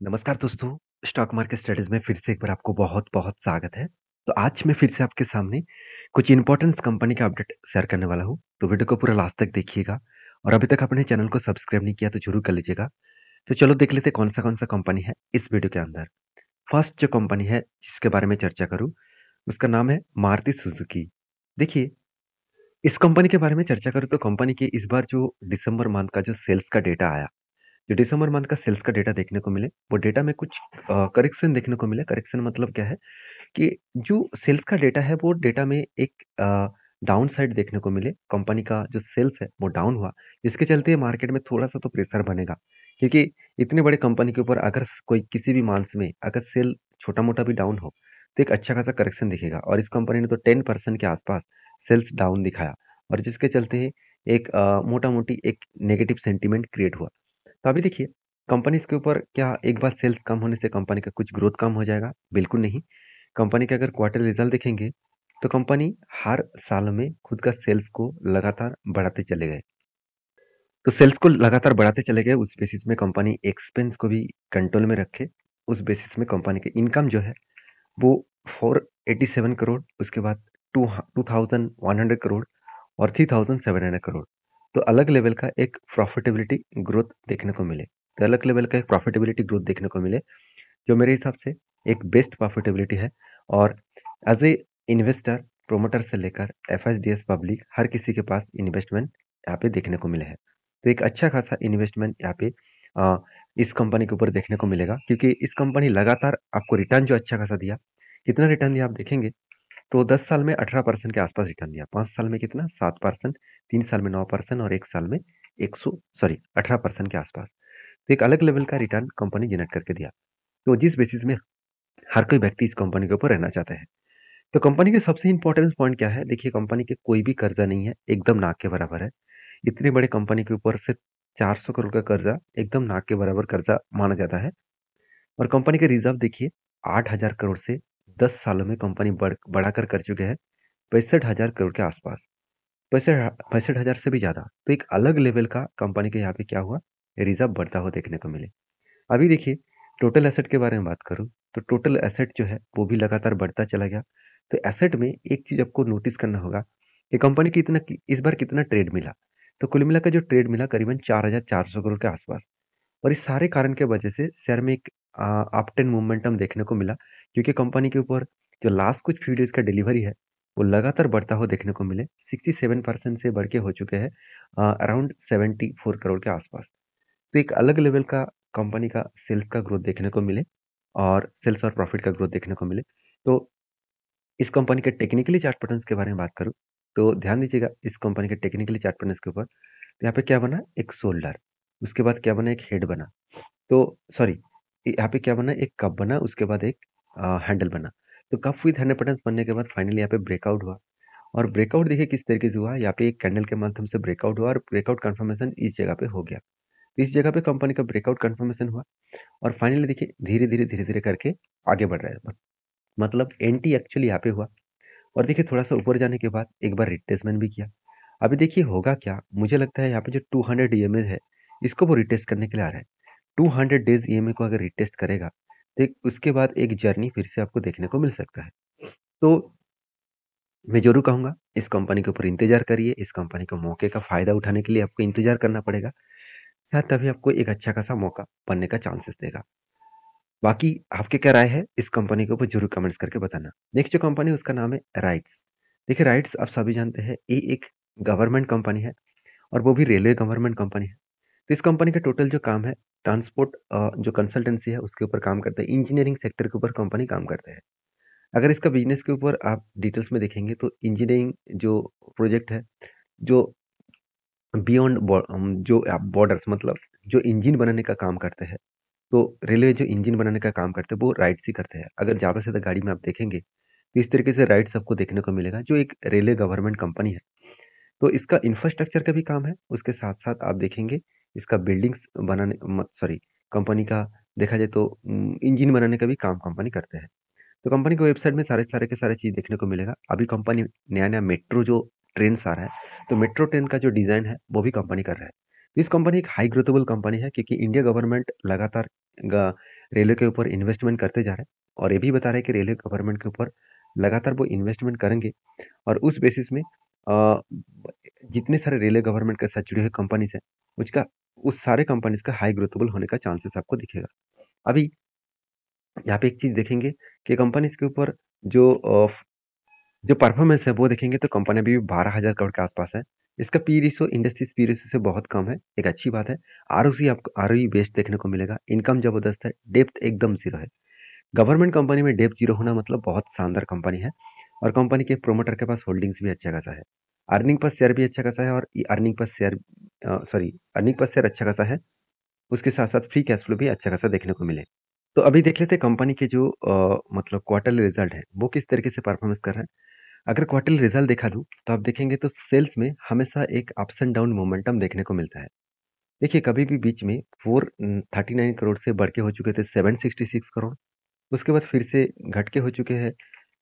नमस्कार दोस्तों, stock market studies में फिर से एक बार आपको बहुत-बहुत स्वागत है। तो आज मैं फिर से आपके सामने कुछ इम्पोर्टेंस कंपनी का अपडेट शेयर करने वाला हूँ, तो वीडियो को पूरा लास्ट तक देखिएगा और अभी तक आपने चैनल को सब्सक्राइब नहीं किया तो ज़रूर कर लीजिएगा। तो चलो देख लेते हैं कौन-सा कंपनी है इस वीडियो के अंदर। फर्स्ट जो कंपनी है जिसके बारे में चर्चा करूँ, उसका नाम है मारुति सुजुकी। देखिए, इस कंपनी के बारे में चर्चा करूँ तो कंपनी के इस बार जो दिसंबर मंथ का जो सेल्स का डेटा आया, जो दिसंबर मंथ का सेल्स का डेटा देखने को मिले, वो डेटा में कुछ करेक्शन देखने को मिले। करेक्शन मतलब क्या है कि जो सेल्स का डेटा है, वो डेटा में एक डाउन साइड देखने को मिले। कंपनी का जो सेल्स है, वो डाउन हुआ। इसके चलते मार्केट में थोड़ा-सा तो प्रेशर बनेगा, क्योंकि इतनी बड़ी कंपनी के ऊपर अगर कोई किसी भी मंथ में अगर सेल छोटा-मोटा भी डाउन हो, तो एक अच्छा खासा करेक्शन दिखेगा और इस कंपनी ने तो 10% के आसपास सेल्स डाउन दिखाया और जिसके चलते एक मोटा-मोटी एक नेगेटिव सेंटीमेंट क्रिएट हुआ। तो अभी देखिए, कंपनी इसके ऊपर क्या एक बार सेल्स कम होने से कंपनी का कुछ ग्रोथ कम हो जाएगा? बिल्कुल नहीं। कंपनी के अगर क्वार्टर रिजल्ट देखेंगे, तो कंपनी हर साल में खुद का सेल्स को लगातार बढ़ाते चले गए। तो सेल्स को लगातार बढ़ाते चले गए, उस बेसिस में कंपनी एक्सपेंस को भी कंट्रोल में रखे। उस बेसिस में कंपनी की इनकम जो है, वो 487 करोड़, उसके बाद 2100 करोड़ और 3700 करोड़। तो अलग लेवल का एक प्रॉफिटेबिलिटी ग्रोथ देखने को मिले। तो अलग लेवल का एक प्रॉफिटेबिलिटी ग्रोथ देखने को मिले, जो मेरे हिसाब से एक बेस्ट प्रॉफिटेबिलिटी है और एज़ ए इन्वेस्टर, प्रोमोटर से लेकर एफएसडीएस पब्लिक हर किसी के पास इन्वेस्टमेंट यहाँ पे देखने को मिले हैं। तो एक अच्छा खासा इन्वेस्टमेंट यहाँ पे अ, इस कंपनी के ऊपर देखने को मिलेगा क्योंकि इस कंपनी लगातार आपको रिटर्न जो अच्छा खासा दिया। कितना रिटर्न दिया आप देखेंगे तो 10 साल में 18% के आसपास रिटर्न दिया। 5 साल में कितना 7%, 3 साल में 9% और 1 साल में 18% के आसपास। तो एक अलग लेवल का रिटर्न कंपनी जनरेट करके दिया। तो जिस बेसिस में हर कोई व्यक्ति इस कंपनी के ऊपर रहना चाहता है। तो कंपनी के सबसे इम्पोर्टेंट पॉइंट क्या है? देखिए कंपनी के कोई भी कर्जा नहीं है, एकदम नाक के बराबर है। इतनी बड़ी कंपनी के ऊपर से 400 करोड़ का कर्जा एकदम नाक के बराबर कर्जा माना जाता है और कंपनी के रिजर्व देखिए 8,000 करोड़ से 10 सालों में कंपनी बढ़ाकर कर चुके हैं 65,000 करोड़ के आसपास। 65,000 से भी ज़्यादा। तो एक अलग लेवल का कंपनी के यहाँ पे क्या हुआ? रिजर्व बढ़ता हुआ देखने को मिले। अभी देखिए टोटल एसेट के बारे में बात करूँ, तो टोटल एसेट जो है वो भी लगातार बढ़ता चला गया। तो एसेट में एक चीज़ आपको नोटिस करना होगा कि कंपनी की इस बार कितना ट्रेड मिला। तो कुल मिलाकर जो ट्रेड मिला करीबन 4,400 करोड़ के आसपास और इस सारे कारण के वजह से शेयर में एक अपट्रेंड मोमेंटम देखने को मिला क्योंकि कंपनी के ऊपर जो लास्ट कुछ फ्यू डेज़ का डिलीवरी है, वो लगातार बढ़ता हुआ देखने को मिले। 67% से बढ़ के हो चुके हैं अराउंड 74 करोड़ के आसपास। तो एक अलग लेवल का कंपनी का सेल्स का ग्रोथ देखने को मिले और सेल्स और प्रॉफिट का ग्रोथ देखने को मिले। तो इस कंपनी के टेक्निकली चार्ट पैटर्न्स के बारे में बात करूँ, तो ध्यान दीजिएगा इस कंपनी के टेक्निकली चार्ट पैटर्न्स के ऊपर। तो यहाँ पे क्या बना? एक शोल्डर, उसके बाद क्या बना? एक हेड बना। तो सॉरी, यहाँ पे क्या बना? एक कप बना, उसके बाद एक हैंडल बना। तो कप विथ हैंडल पैटर्न्स बनने के बाद फाइनली यहाँ पे ब्रेकआउट हुआ और ब्रेकआउट देखिए किस तरीके से हुआ। यहाँ पे एक कैंडल के माध्यम से ब्रेकआउट हुआ और ब्रेकआउट कंफर्मेशन इस जगह पे हो गया। तो इस जगह पे कंपनी का ब्रेकआउट कंफर्मेशन हुआ और फाइनली देखिए धीरे-धीरे करके आगे बढ़ रहा है। मतलब एंटी एक्चुअली यहाँ पे हुआ और देखिए थोड़ा-सा ऊपर जाने के बाद एक बार रिट्रेसमेंट भी किया। अभी देखिए होगा क्या? मुझे लगता है यहाँ पे जो 200 ईएमए है, इसको वो रिटेस्ट करने के लिए आ रहा है। 200 डेज़ ईएमए को अगर रिटेस्ट करेगा, तो एक उसके बाद एक जर्नी फिर से आपको देखने को मिल सकता है। तो मैं ज़रूर कहूँगा इस कंपनी के ऊपर इंतज़ार करिए, इस कंपनी के मौके का फ़ायदा उठाने के लिए आपको इंतज़ार करना पड़ेगा। शायद तभी आपको एक अच्छा खासा मौका बनने का चांसेस देगा। बाकी आपकी क्या राय है इस कंपनी के ऊपर ज़रूर कमेंट्स करके बताना। नेक्स्ट जो कंपनी है उसका नाम है राइट्स। देखिए राइट्स आप सभी जानते हैं ये एक गवर्नमेंट कंपनी है और वो भी रेलवे गवर्नमेंट कंपनी है। तो इस कंपनी का टोटल जो काम है ट्रांसपोर्ट जो कंसल्टेंसी है उसके ऊपर काम करता है। इंजीनियरिंग सेक्टर के ऊपर कंपनी काम करता है। अगर इसका बिज़नेस के ऊपर आप डिटेल्स में देखेंगे तो इंजीनियरिंग जो प्रोजेक्ट है, जो बियॉन्ड जो बॉर्डर्स मतलब जो इंजन बनाने का काम करते हैं, तो रेलवे जो इंजन बनाने का काम करते हैं वो राइट्स ही करते हैं। अगर ज़्यादा से ज़्यादा गाड़ी में आप देखेंगे, तो इस तरीके से राइट्स आपको देखने को मिलेगा जो एक रेलवे गवर्नमेंट कंपनी है। तो इसका इंफ्रास्ट्रक्चर का भी काम है, उसके साथ-साथ आप देखेंगे इसका बिल्डिंग्स बनाने मत सॉरी कंपनी का देखा जाए तो इंजन बनाने का भी काम कंपनी करते हैं। तो कंपनी की वेबसाइट में सारे के सारे चीज़ देखने को मिलेगा। अभी कंपनी नया-नया मेट्रो जो ट्रेन्स आ रहा है, तो मेट्रो ट्रेन का जो डिज़ाइन है, वो भी कंपनी कर रहा है। इस कंपनी एक हाई ग्रोथेबल कंपनी है क्योंकि इंडिया गवर्नमेंट लगातार ग रेलवे के ऊपर इन्वेस्टमेंट करते जा रहे हैं और ये भी बता रहे हैं कि रेलवे गवर्नमेंट के ऊपर लगातार वो इन्वेस्टमेंट करेंगे और उस बेसिस में जितने सारे रेलवे गवर्नमेंट के साथ जुड़े हुए कंपनीज़ हैं, उसका उस सारे कंपनीज़ का हाई ग्रोथेबल होने का चांसेस आपको दिखेगा। अभी यहाँ पे एक चीज़ देखेंगे कि कंपनीज़ के ऊपर जो परफॉर्मेंस है वो देखेंगे तो कंपनी अभी भी 12,000 करोड़ के आसपास है। इसका P ratio industries P ratio से बहुत कम है, एक अच्छी बात है। आरओसी आपको आरओई बेस्ड देखने को मिलेगा, इनकम ज़बरदस्त है, डेप्थ एकदम ज़ीरो है। गवर्नमेंट कंपनी में डेप्थ ज़ीरो होना मतलब बहुत शानदार कंपनी है और कंपनी के प्रोमोटर के पास होल्डिंग्स भी अच्छा खासा है। अर्निंग पर शेयर भी अच्छा खासा है और अर्निंग पर शेयर अच्छा खासा है। उसके साथ-साथ फ्री कैश फ्लो भी अच्छा खासा देखने को मिले। तो अभी देख लेते हैं कंपनी के जो मतलब क्वार्टरली रिजल्ट है, वो किस तरीके से परफॉर्मेंस कर रहे हैं। अगर क्वार्टरली रिजल्ट देखा दूँ, तो आप देखेंगे तो सेल्स में हमेशा एक अप्स एंड डाउन मोमेंटम देखने को मिलता है। देखिए, कभी भी बीच में 439 करोड़ से बढ़ के हो चुके थे 766 करोड़, उसके बाद फिर से घट के हो चुके हैं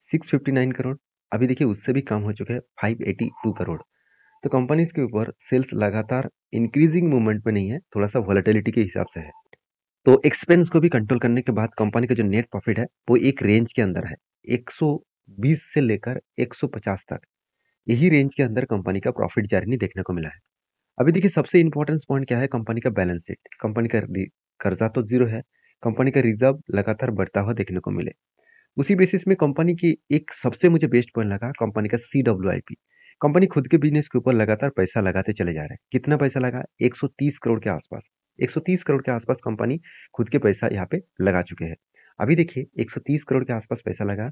659 करोड़, अभी देखिए उससे भी कम हो चुके हैं 582 करोड़। तो कंपनीज़ के ऊपर सेल्स लगातार इंक्रीजिंग मूवमेंट में नहीं है, थोड़ा-सा वोलेटिलिटी के हिसाब से है। तो एक्सपेंस को भी कंट्रोल करने के बाद कंपनी का जो नेट प्रॉफिट है, वो एक रेंज के अंदर है। 120 से लेकर 150 तक, यही रेंज के अंदर कंपनी का प्रॉफिट जर्नी देखने को मिला है। अभी देखिए सबसे इम्पोर्टेंट पॉइंट क्या है कंपनी का बैलेंस शीट। कंपनी का कर्जा तो ज़ीरो है, कंपनी का रिज़र्व लगातार बढ़ता हुआ देखने को मिले। उसी बेसिस में कंपनी की एक सबसे मुझे बेस्ट पॉइंट लगा कंपनी का सीडब्ल्यूआईपी। कंपनी खुद के बिज़नेस के ऊपर लगातार पैसा लगाते चले जा रहे हैं। कितना पैसा लगा? 130 करोड़ के आसपास। 130 करोड़ के आसपास कंपनी खुद के पैसा यहाँ पे लगा चुके हैं। अभी देखिए 130 करोड़ के आसपास पैसा लगा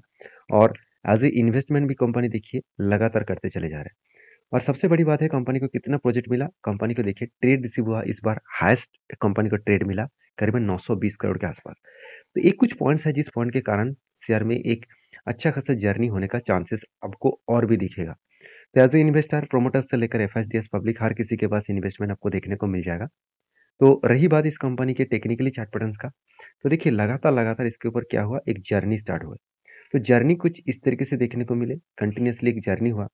और एज़ ए इन्वेस्टमेंट भी कंपनी देखिए लगातार करते चले जा रहे हैं। और सबसे बड़ी बात है कंपनी को कितना प्रोजेक्ट मिला? कंपनी को देखिए ट्रेड रिसीव हुआ इस बार हाईएस्ट कंपनी को ट्रेड मिला करीबन 920 करोड़ के आसपास। तो ये कुछ पॉइंट्स हैं जिस पॉइंट के कारण शेयर में एक अच्छा खासा जर्नी होने का चांसेस आपको और भी दिखेगा। तो एज़ ए इन्वेस्टर प्रोमोटर्स से लेकर एफएसडीएस पब्लिक हर किसी के पास इन्वेस्टमेंट आपको देखने को मिल जाएगा। तो रही बात इस कंपनी के टेक्निकली चार्ट पैटर्न्स का, तो देखिए लगातार इसके ऊपर क्या हुआ एक जर्नी स्टार्ट हुआ। तो जर्नी कुछ इस तरीके से देखने को मिले, कंटिन्यूअसली एक जर्नी हुआ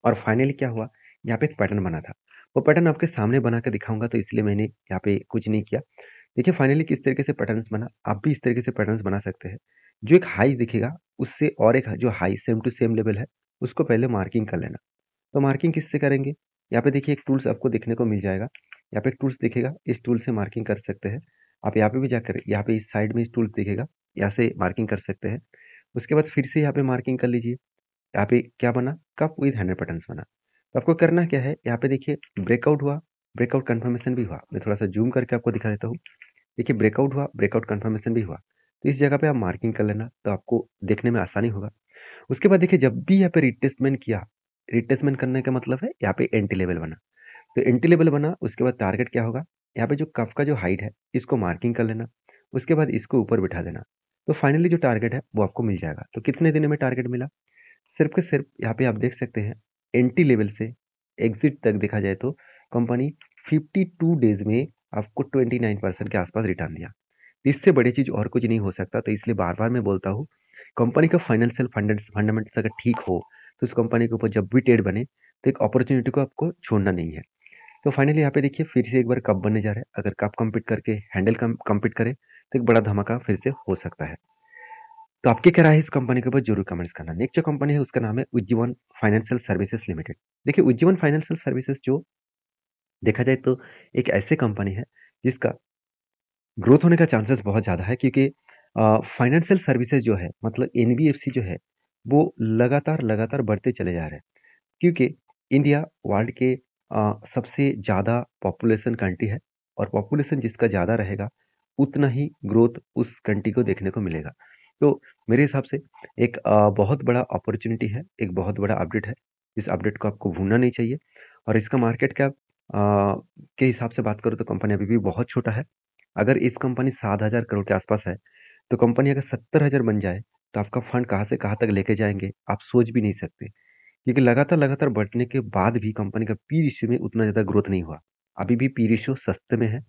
और फाइनली क्या हुआ, यहाँ पे एक पैटर्न बना था। वो पैटर्न आपके सामने बना के दिखाऊँगा तो इसलिए मैंने यहाँ पे कुछ नहीं किया। देखिए फाइनली किस तरीके से पैटर्न्स बना, आप भी इस तरीके से पैटर्न्स बना सकते हैं। जो एक हाई दिखेगा, उससे और एक जो high same to same level है, उसको पहले मार्किंग कर लेना। तो मार्किंग किससे करेंगे? यहाँ पे देखिए एक टूल्स आपको देखने को मिल जाएगा। यहाँ पे एक टूल्स दिखेगा, इस टूल से मार्किंग कर सकते हैं। आप यहाँ पे भी जाकर यहाँ पे इस साइड में इस टूल्स दिखेगा, यहाँ से मार्किंग कर सकते हैं। उसके बाद फिर से यहाँ पे मार्किंग कर लीजिए। यहाँ पे क्या बना? कप विद 100 पैटर्न्स बना। तो आपको करना क्या है, यहाँ पे देखिए ब्रेकआउट हुआ, ब्रेकआउट कन्फर्मेशन भी हुआ। मैं थोड़ा-सा ज़ूम करके आपको दिखा देता हूँ। देखिए ब्रेकआउट हुआ, ब्रेकआउट कन्फर्मेशन भी हुआ। तो इस जगह पे आप मार्किंग कर लेना, तो आपको देखने में आसानी होगा। उसके बाद देखिए जब भी यहाँ पे रिट्रेसमेंट किया, रिट्रेसमेंट करने का मतलब है यहाँ पे एंटी लेवल बना। तो एंटी लेवल बना, उसके बाद टारगेट क्या होगा? यहाँ पे जो कप का जो हाइट है, इसको मार्किंग कर लेना। उसके बाद इसको ऊपर बिठा देना। तो फाइनली जो टारगेट है, वो आपको मिल जाएगा। तो कितने दिनों में टारगेट मिला? सिर्फ़ के सिर्फ़ यहाँ पे आप देख सकते हैं, एंट्री लेवल से एग्ज़िट तक देखा जाए तो कंपनी 52 डेज़ में आपको 29% के आसपास रिटर्न दिया। इससे बड़ी चीज़ और कुछ नहीं हो सकता, तो इसलिए बार-बार मैं बोलता हूँ, कंपनी का फाइनेंशियल फंडामेंटल्स अगर ठीक हो, तो उस कंपनी के ऊपर जब भी ट्रेड बने, तो एक अपॉर्च्युनिटी को आपको छोड़ना नहीं है। तो फाइनली यहाँ पे देखिए फिर से एक बार कप बनने जा रहा है, अगर कप कम्पीट करके हैंडल कम्पीट करे, तो एक बड़ा धमाका फिर से हो सकता है। तो आपकी क्या राय है इस कंपनी के ऊपर ज़रूर कमेंट्स करना। नेक्स्ट जो कंपनी है उसका नाम है उज्जीवन फाइनेंशियल सर्विसेज लिमिटेड। देखिए उज्जीवन फाइनेंशियल सर्विसेज जो देखा जाए तो एक ऐसे कंपनी है जिसका ग्रोथ होने का चांसेस बहुत ज़्यादा है क्योंकि फाइनेंशियल सर्विसेज जो है मतलब एनबीएफसी जो है वो लगातार बढ़ते चले जा रहे हैं क्योंकि इंडिया वर्ल्ड के सबसे ज़्यादा पॉपुलेशन कंट्री है और पॉपुलेशन जिसका ज़्यादा रहेगा उतना ही ग्रोथ उस कंट्री को देखने को मिलेगा। तो मेरे हिसाब से एक बहुत बड़ा अपॉर्च्युनिटी है, एक बहुत बड़ा अपडेट है। इस अपडेट को आपको भूलना नहीं चाहिए और इसका मार्केट कैप के हिसाब से बात करूँ तो कंपनी अभी भी बहुत छोटा है। अगर इस कंपनी 7,000 करोड़ के आसपास है, तो कंपनी अगर 70,000 बन जाए, तो आपका फंड कहाँ से कहाँ तक लेके जाएँगे, आप सोच भी नहीं सकते। क्योंकि लगातार बढ़ने के बाद भी कंपनी का पी रेशियो में उतना ज़्यादा ग्रोथ नहीं हुआ। अभी भी पी रेशियो सस्ते में है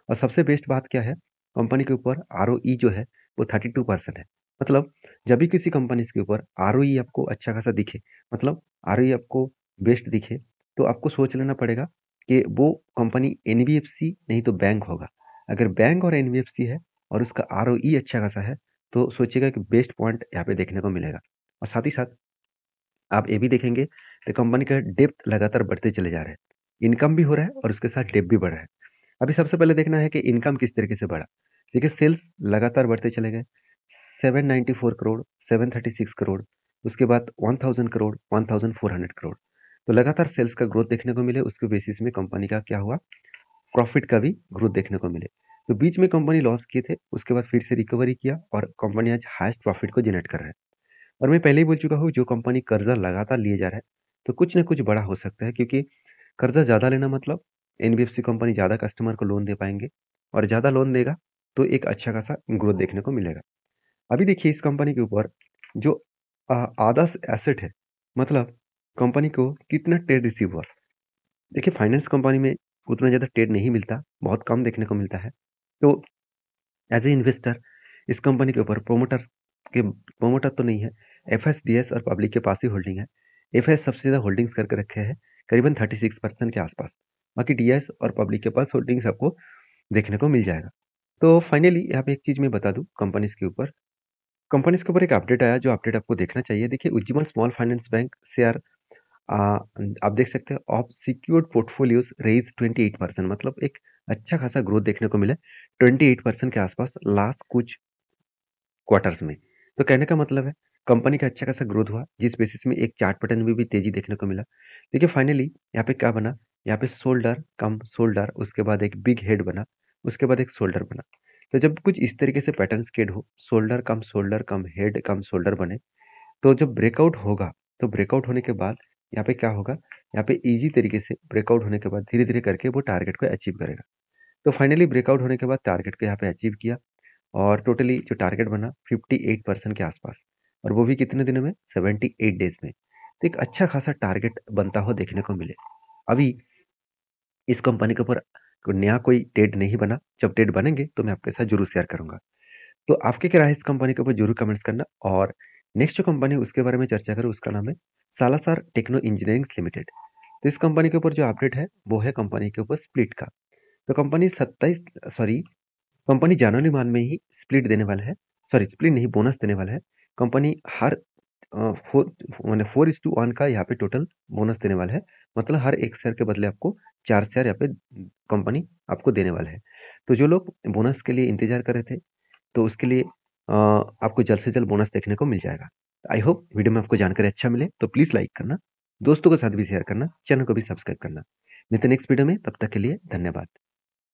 और सबसे बेस्ट बात क्या है, कंपनी के ऊपर आरओई जो है, वो 32% है। मतलब जब भी किसी कंपनीज़ के ऊपर आरओई आपको अच्छा खासा दिखे, मतलब आरओई आपको बेस्ट दिखे, तो आपको सोच लेना पड़ेगा कि वो कंपनी एनबीएफसी नहीं तो बैंक होगा। अगर बैंक और एनबीएफसी है और उसका आरओई अच्छा खासा है, तो सोचिएगा कि बेस्ट पॉइंट यहाँ पे देखने को मिलेगा। और साथ ही साथ आप ये भी देखेंगे कि कंपनी का डेप्थ लगातार बढ़ते चले जा रहे हैं। इनकम भी हो रहा है और उसके साथ डेप्थ भी बढ़ रहा है। अभी सबसे पहले देखना है कि इनकम किस तरीके से बढ़ा। देखिए सेल्स लगातार बढ़ते चले गए। 794 करोड़, 736 करोड़, उसके बाद 1000 करोड़, 1400 करोड़। तो लगातार सेल्स का ग्रोथ देखने को मिले, उसके बेसिस में कंपनी का क्या हुआ, प्रॉफिट का भी ग्रोथ देखने को मिले। तो बीच में कंपनी लॉस किए थे, उसके बाद फिर से रिकवरी किया और कंपनी आज हाईएस्ट प्रॉफिट को जनरेट कर रहा है। और मैं पहले ही बोल चुका हूँ, जो कंपनी कर्जा लगातार लिए जा रहा है, तो कुछ ना कुछ बड़ा हो सकता है, क्योंकि कर्जा ज़्यादा लेना मतलब एनबीएफसी कंपनी ज़्यादा कस्टमर को लोन दे पाएंगे और ज़्यादा लोन देगा तो एक अच्छा खासा ग्रोथ देखने को मिलेगा। अभी देखिए इस कंपनी के ऊपर जो आधा एसेट है, मतलब कंपनी को कितना ट्रेड रिसीव हुआ। देखिए फाइनेंस कंपनी में उतना ज़्यादा ट्रेड नहीं मिलता, बहुत कम देखने को मिलता है। तो एज ए इन्वेस्टर इस कंपनी के ऊपर प्रोमोटर तो नहीं है, एफएसडीएस और पब्लिक के पास ही होल्डिंग है। एफएस सबसे ज़्यादा होल्डिंग्स करके रखे हैं, करीबन 36% के आसपास। बाकी डीएस और पब्लिक के पास होल्डिंग्स आपको देखने को मिल जाएगा। तो फाइनली यहाँ पे एक चीज़ मैं बता दूँ कंपनीज़ के ऊपर एक अपडेट आया, जो अपडेट आपको देखना चाहिए। देखिए Ujjivan small finance bank share अ, आप देख सकते हैं ऑफ सिक्योर्ड पोर्टफोलियोज रेज 28%, मतलब एक अच्छा खासा ग्रोथ देखने को मिला 28% के आसपास लास्ट कुछ क्वार्टर्स में। तो कहने का मतलब है कंपनी का अच्छा खासा ग्रोथ हुआ, जिस बेसिस में एक चार्ट पैटर्न में भी तेजी देखने को मिला। देखिए फाइनली यहाँ पे क्या बना, यहाँ पे शोल्डर कम शोल्डर, उसके बाद एक बिग हेड बना, उसके बाद एक शोल्डर बना। तो जब कुछ इस तरीके से पैटर्न स्केड हो, शोल्डर कम हेड कम शोल्डर बने, तो जब ब्रेकआउट होगा, तो ब्रेकआउट होने के बाद यहाँ पे क्या होगा, यहाँ पे ईजी तरीके से ब्रेकआउट होने के बाद धीरे धीरे करके वो टारगेट को अचीव करेगा। तो फाइनली ब्रेकआउट होने के बाद टारगेट को यहाँ पे अचीव किया और टोटली जो टारगेट बना 58% के आसपास, और वो भी कितने दिनों में, 78 डेज में। तो एक अच्छा खासा टारगेट बनता हुआ देखने को मिले। अभी इस कंपनी के ऊपर नया कोई डेट नहीं बना, जब डेट बनेंगे तो मैं आपके साथ जरूर शेयर करूंगा। तो आपकी क्या राय है इस कंपनी के ऊपर जरूर कमेंट्स करना। और नेक्स्ट जो कंपनी उसके बारे में चर्चा करें, उसका नाम है सालासर टेक्नो इंजीनियरिंग लिमिटेड। तो इस कंपनी के ऊपर जो अपडेट है वो है कंपनी के ऊपर स्प्लिट का। तो कंपनी जनवरी माह में ही स्प्लिट देने वाला है, सॉरी स्प्लिट नहीं बोनस देने वाला है। कंपनी हर 4:1 का यहाँ पे टोटल बोनस देने वाला है, मतलब हर एक शेयर के बदले आपको 4 शेयर यहाँ पे कंपनी आपको देने वाला है। तो जो लोग बोनस के लिए इंतजार कर रहे थे, तो उसके लिए आपको जल्द से जल्द बोनस देखने को मिल जाएगा। आई होप वीडियो में आपको जानकारी अच्छा मिले, तो प्लीज़ लाइक करना, दोस्तों के साथ भी शेयर करना, चैनल को भी सब्सक्राइब करना। मिलते हैं नेक्स्ट वीडियो में, तब तक के लिए धन्यवाद।